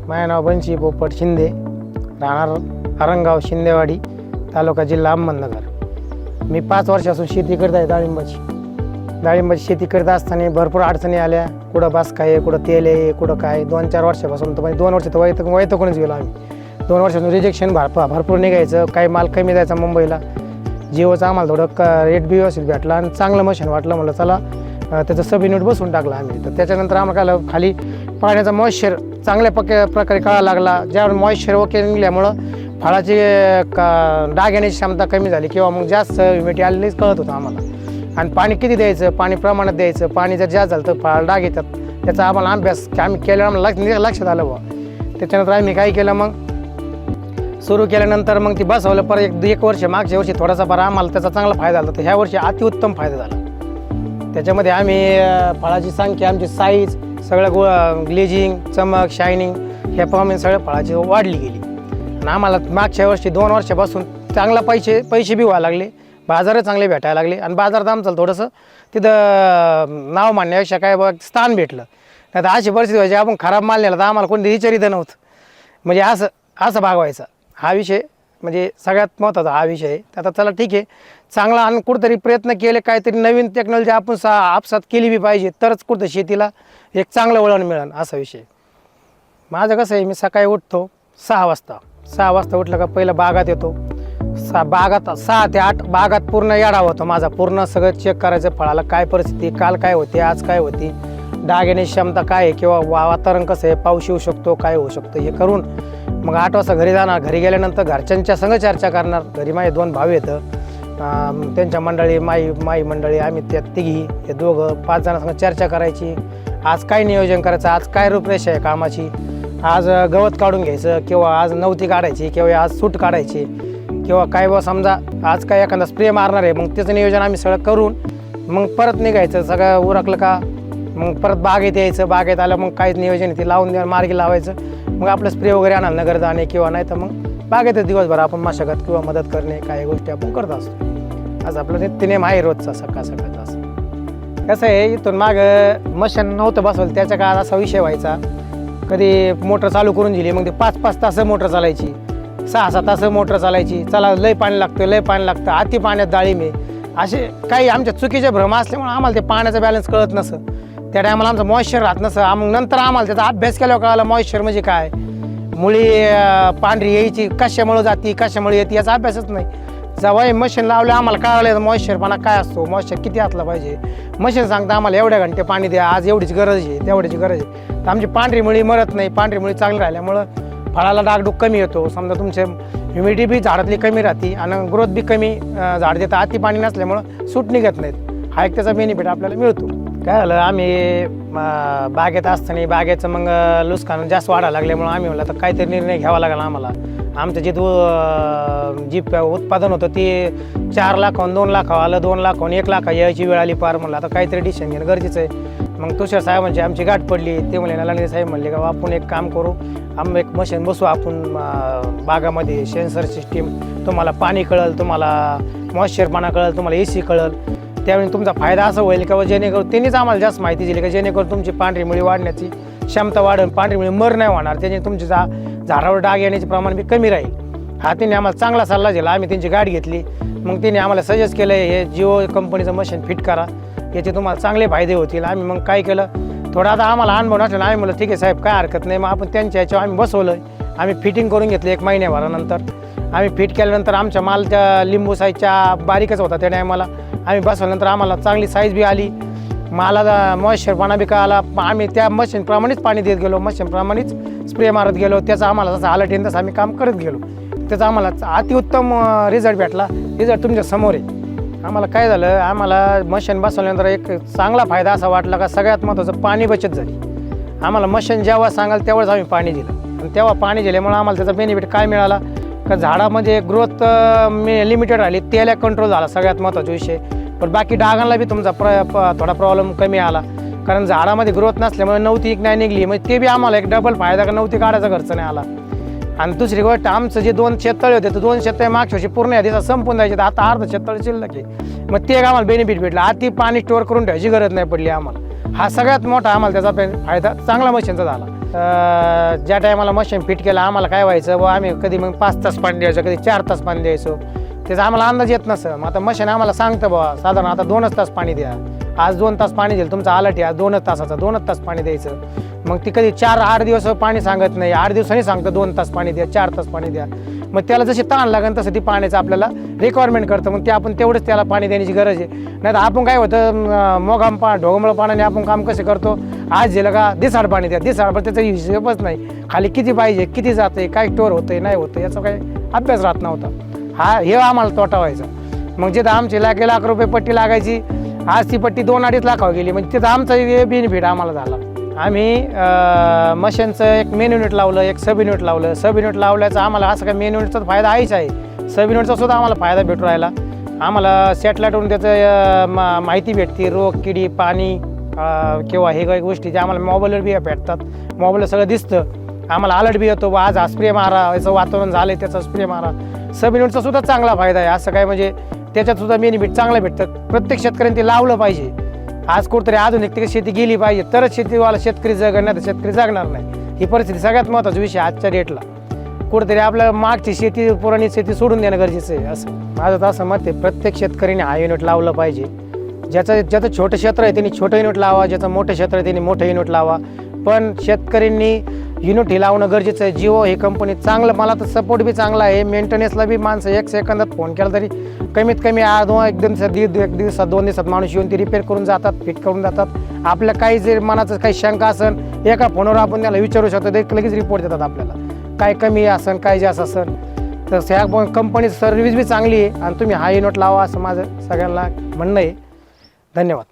माझं नाव बंशी पोपट शिंदे, राहणार आरंगाव शिंदेवाडी, तालुका जिल्हा अहमदनगर. मी 5 वर्षापासून शेती करत आहे. डाळिंबाची शेती करत असताना भरपूर अडचणी आल्या. कुठं बासका आहे, कुठं तेल आहे, कुठं काय. 2-4 वर्षापासून तर म्हणजे 2 वर्ष तर वैतकूनच गेलो आम्ही. 2 वर्षापासून रिजेक्शन भरपूर निघायचं. काही माल कमी जायचा मुंबईला. जिओचं आम्हाला थोडं रेट बी व्यवस्थित भेटला आणि चांगलं मशीन वाटलं. म्हणलं चला त्याचं सब युनिट बसून टाकलं आम्ही. तर त्याच्यानंतर आम्हाला खाली पाण्याचा मॉइश्चर चांगल्या प्रकारे कळायला लागला. ज्यावेळी मॉइश्चर ओके निघल्यामुळं फळाची डाग येण्याची क्षमता कमी झाली किंवा मग जास्त ह्युमिडिटी आलेलीच कळत होतं आम्हाला. आणि पाणी किती द्यायचं, पाणी प्रमाणात द्यायचं, पाणी जर जास्त झालं तर फळाला डाग येतात. त्याचा आम्हाला अभ्यास आम्ही केल्यावर आम्हाला लक्षात आलं बुवा. त्याच्यानंतर आम्ही काय केलं, मग सुरू केल्यानंतर मग ती बसवलं. परत 1 वर्ष मागच्या वर्षी थोडासा फार आम्हाला त्याचा चांगला फायदा झाला. तर ह्या वर्षी अतिउत्तम फायदा झाला. त्याच्यामध्ये आम्ही फळाची संख्या, आमची साईज, सगळं ग्लेजिंग, चमक, शायनिंग ह्या पाहून सगळ्या फळाची वाढली गेली. आणि आम्हाला मागच्या वर्षी 2 वर्षापासून चांगला पैसे बी व्हायला लागले. बाजार चांगले भेटायला लागले. आणि बाजारात आमचं थोडंसं तिथं नाव मानण्यापेक्षा काय बघ स्थान भेटलं. नाही तर अशी परिस्थिती व्हायची, आपण खराब माल नेला तर आम्हाला कोणी विचारित नव्हतं. म्हणजे असं भागवायचा. हा विषय म्हणजे सगळ्यात महत्त्वाचा हा विषय आहे. आता चला ठीक आहे, चांगला आणि कुठंतरी प्रयत्न केले, काहीतरी नवीन टेक्नॉलॉजी आपण आपसात केली बी पाहिजे, तरच कुठं शेतीला एक चांगलं वळण मिळेल असा विषय. माझं कसं आहे, मी सकाळी उठतो 6 वाजता उठलं का पहिलं बागात येतो. बागात 6 ते 8 बागात पूर्ण याडा होतो माझा. पूर्ण सगळं चेक करायचं, फळाला काय परिस्थिती, काल काय होते, आज काय होती, डाग येण्याची क्षमता काय आहे, किंवा वातावरण कसं आहे, पाऊस येऊ शकतो, काय होऊ शकतं, हे करून मग 8 वाजता घरी जाणार. घरी गेल्यानंतर घरच्यांच्या संग चर्चा करणार. घरी माझे 2 भाऊ येतं, त्यांच्या मंडळी, माई मंडळी, आम्ही त्या तिघी, हे दोघं 5 जणांसंग चर्चा करायची. आज काय नियोजन करायचं, आज काय रूपरेषा आहे कामाची, आज गवत काढून घ्यायचं किंवा आज नवती काढायची किंवा आज सूट काढायची किंवा काय बा समजा आज काय एखादा स्प्रे मारणार आहे, मग त्याचं नियोजन आम्ही सगळं करून मग परत निघायचं. सगळं उरकलं का मग परत बागेत यायचं. बागेत आलं मग काहीच नियोजन ते लावून मार्गी लावायचं. मग आपलं स्प्रे वगैरे आणायला नगर जाणे किंवा नाही तर मग बागेतच दिवसभर आपण मशागत किंवा मदत करणे, काही गोष्टी आपण करत असतो. आज आपलं नित्यनेम आहे रोजचा सकाळचा. असं कसं आहे, इथून मागं मशीन नव्हतं बसवलं त्याच्या काळात असा विषय व्हायचा. कधी मोटर चालू करून दिली, मग ते 5-5 तास मोटर चालायची, 6-6 तास मोटर चालायची. चला लय पाणी लागतं, अति पाण्यात डाळिंब आहे, असे काही आमच्या चुकीचे भ्रम असल्यामुळे आम्हाला ते पाण्याचा बॅलन्स कळत नसं. त्या टायमाला आमचं मॉइश्चर राहत नसं. मग नंतर आम्हाला त्याचा अभ्यास केल्यावर कळाला मॉइश्चर म्हणजे काय, मुळी पांढरी यायची कशामुळे जाती, कशामुळे येते, याचा अभ्यासच नाही. जेव्हा मशीन लावलं आम्हाला कळालं मॉइश्चरपणा काय असतो, मॉइश्चर किती असला पाहिजे. मशीन सांगतं आम्हाला एवढ्या घंटे पाणी द्या, आज एवढीच गरज आहे, तेवढीची गरज आहे. तर आमची पांढरी मुळी मरत नाही. पांढरी मुळी चांगली राहिल्यामुळं फळाला डागडूग कमी येतो. समजा तुमचे ह्युमिडिटी बी झाडातली कमी राहते आणि ग्रोथ बी कमी झाड देतं. अति पाणी नसल्यामुळं सूट निघत नाहीत. हा एक त्याचा बेनिफिट आपल्याला मिळतो. काय झालं, आम्ही बागेत असताना बागेचं मग नुकसान जास्त वाढायला लागल्यामुळं आम्ही म्हणलं तर काहीतरी निर्णय घ्यावा लागला आम्हाला. आमचं जी उत्पादन होतं ते 4 लाखाहून 2 लाखावर आलं, 2 लाखाहून 1 लाख यायची वेळ आली पार. म्हणलं आता काहीतरी डिसिजन घेणं गरजेचं आहे. मग तुषार साहेबांची आमची गाठ पडली. ते म्हणले, नलांडे साहेब म्हणले का आपण एक काम करू, आम्ही एक मशीन बसू आपण बागामध्ये, सेन्सर सिस्टीम, तुम्हाला पाणी कळेल, तुम्हाला मॉइश्चरपणा कळेल, तुम्हाला AC कळेल. त्यावेळी तुमचा फायदा असा होईल का जेणेकरून त्यांनीच आम्हाला जास्त माहिती दिली का जेणेकरून तुमची पांढरी मुळी वाढण्याची क्षमता वाढेल, पांढरी मुळी मर नाही होणार, त्याने तुमची झाडावर डाग येण्याचे प्रमाण बी कमी राहील. हा त्यांनी आम्हाला चांगला सल्ला दिला. आम्ही त्यांची गाठ घेतली. मग त्यांनी आम्हाला सजेस्ट केलं हे जिओ कंपनीचं मशीन फिट करा, याचे तुम्हाला चांगले फायदे होतील. आम्ही मग काय केलं, थोडा आता आम्हाला अनुभव नसला, आम्ही म्हणलं ठीक आहे साहेब काय हरकत नाही. मग आपण त्यांच्या याच्यावर आम्ही बसवलं. आम्ही फिटिंग करून घेतलं 1 महिन्याभरानंतर. आम्ही फिट केल्यानंतर आमच्या माल त्या लिंबू साईजच्या बारीकच होता त्या टायमाला. आम्ही बसवल्यानंतर आम्हाला चांगली साईज बी आली, मालाला मॉइश्चरपणा बी कळाला. आम्ही त्या मशीनप्रमाणेच पाणी देत गेलो, मशीनप्रमाणेच स्प्रे मारत गेलो. त्याचा आम्हाला जसं आलं टेन तसं आम्ही काम करत गेलो. त्याचा आम्हाला अतिउत्तम रिझल्ट भेटला. रिझल्ट तुमच्या समोर आहे. आम्हाला काय झालं, आम्हाला मशीन बसवल्यानंतर एक चांगला फायदा असा वाटला का सगळ्यात महत्त्वाचं पाणी बचत झाली. आम्हाला मशीन जेव्हा सांगाल तेव्हाच आम्ही पाणी दिलं आणि तेव्हा पाणी दिल्यामुळे आम्हाला त्याचा बेनिफिट काय मिळाला का झाडामध्ये ग्रोथ लिमिटेड राहिली, त्याला कंट्रोल झाला सगळ्यात महत्त्वाचा विषय. पण बाकी डागांना बी तुमचा थोडा प्रॉब्लेम कमी आला कारण झाडामध्ये ग्रोथ नसल्यामुळे नवती नाही निघली. मग ते बी आम्हाला एक डबल फायदा का नवती काढायचा खर्च नाही आला. आणि दुसरी गोष्ट आमचं जे 2 शेततळे होते तर 2 शेततळे मागच्या वर्षी पूर्ण दिवसात संपून जायचे, आता अर्ध शेततळे शिल्लक आहे. मग ते एक आम्हाला बेनिफिट भेटला. अति पाणी स्टोअर करून ठेवायची गरज नाही पडली आम्हाला. हा सगळ्यात मोठा आम्हाला त्याचा फायदा चांगला मशीनचा झाला. ज्या टायमाला मशीन फिट केलं आम्हाला काय व्हायचं बुवा आम्ही कधी मग 5 तास पाणी द्यायचो, कधी 4 तास पाणी द्यायचो. त्याचा आम्हाला अंदाज येत नसं. मग आता मशीन आम्हाला सांगतं बुवा साधारण आता 2च तास पाणी द्या, आज 2 तास पाणी देईल तुमचा आलट आज 2च तासाचा 2च तास पाणी द्यायचं. मग ती कधी 4-8 दिवस पाणी सांगत नाही, 8 दिवसांनी सांगतं 2 तास पाणी द्या, 4 तास पाणी द्या. मग त्याला जशी ताण लागेल तसं ती पाण्याचं आपल्याला रिक्वायरमेंट करतं. मग ते आपण तेवढंच त्याला पाणी देण्याची गरज आहे. नाही तर आपण काय होतं मोगाम ढोगमळ पाण्याने आपण काम कसे करतो, आज दिलं का दिसाड पाणी द्या, दिसाड पण त्याचा हिशोबच नाही, खाली किती पाहिजे, किती जाते, काय स्टोअर होतंय नाही होतं याचा काही अभ्यास राहत नव्हता. हे आम्हाला तोटा व्हायचा. मग जिथं आमची लाख रुपये पट्टी लागायची, आज ती पट्टी 2-2.5 लाखावर गेली. म्हणजे तिथं आमचा बेनिफिट आम्हाला झाला. आम्ही मशीनचं एक मेन युनिट लावलं, एक सब युनिट लावलं. सब युनिट लावल्याचं आम्हाला असं काय मेन युनिटचा फायदा आहेच आहे, सब युनिटचा सुद्धा आम्हाला फायदा भेटू राहिला. आम्हाला सॅटेलाईटवरून त्याचं माहिती भेटते, रोग किडी पाणी किंवा हे काही गोष्टी जे आम्हाला मोबाईलवर बी भेटतात. मोबाईलवर सगळं दिसतं, आम्हाला अलर्ट बी येतो, आज हा स्प्रे मारा, याचं वातावरण झालं आहे त्याचा स्प्रे मारा. सब युनिटचा सुद्धा चांगला फायदा आहे. असं काय म्हणजे त्याच्यात सुद्धा बेनिफिट चांगलं भेटतं. प्रत्येक शेतकऱ्यांनी ते लावलं पाहिजे. आज कुठंतरी आधुनिक शेती गेली पाहिजे तरच शेतीवाला शेतकरी जगणार, नाही तर शेतकरी जगणार नाही. ही परिस्थिती सगळ्यात महत्त्वाचा विषय आजच्या डेटला. कुठंतरी आपल्या मागची शेती पुराणी शेती सोडून देणं गरजेचं आहे. असं माझं तर असं मत आहे, प्रत्येक शेतकऱ्याने हा युनिट लावलं पाहिजे. ज्याचं छोटं क्षेत्र आहे त्यांनी छोटं युनिट लावा, ज्याचं मोठं क्षेत्र आहे त्यांनी मोठं युनिट लावा. पण शेतकऱ्यांनी युनिट हे लावणं गरजेचं आहे. जिओ ही कंपनी चांगलं, मला तर सपोर्ट बी चांगला आहे. मेंटेनन्सला बी माणसं 1 सेकंदात फोन केला तरी कमीत कमी 1 दिवसात 2 दिवसात माणूस येऊन ती रिपेअर करून जातात, फिट करून जातात. आपल्या काही जर मनाचं काही शंका असेल एका फोनवर आपण त्याला विचारू शकतो, ते लगेच रिपोर्ट देतात आपल्याला. काय कमी असेल काय जास्त असेल तर ह्या कंपनीची सर्व्हिस बी चांगली आहे आणि तुम्ही हा युनिट लावा असं माझं सगळ्यांना म्हणणं आहे. धन्यवाद.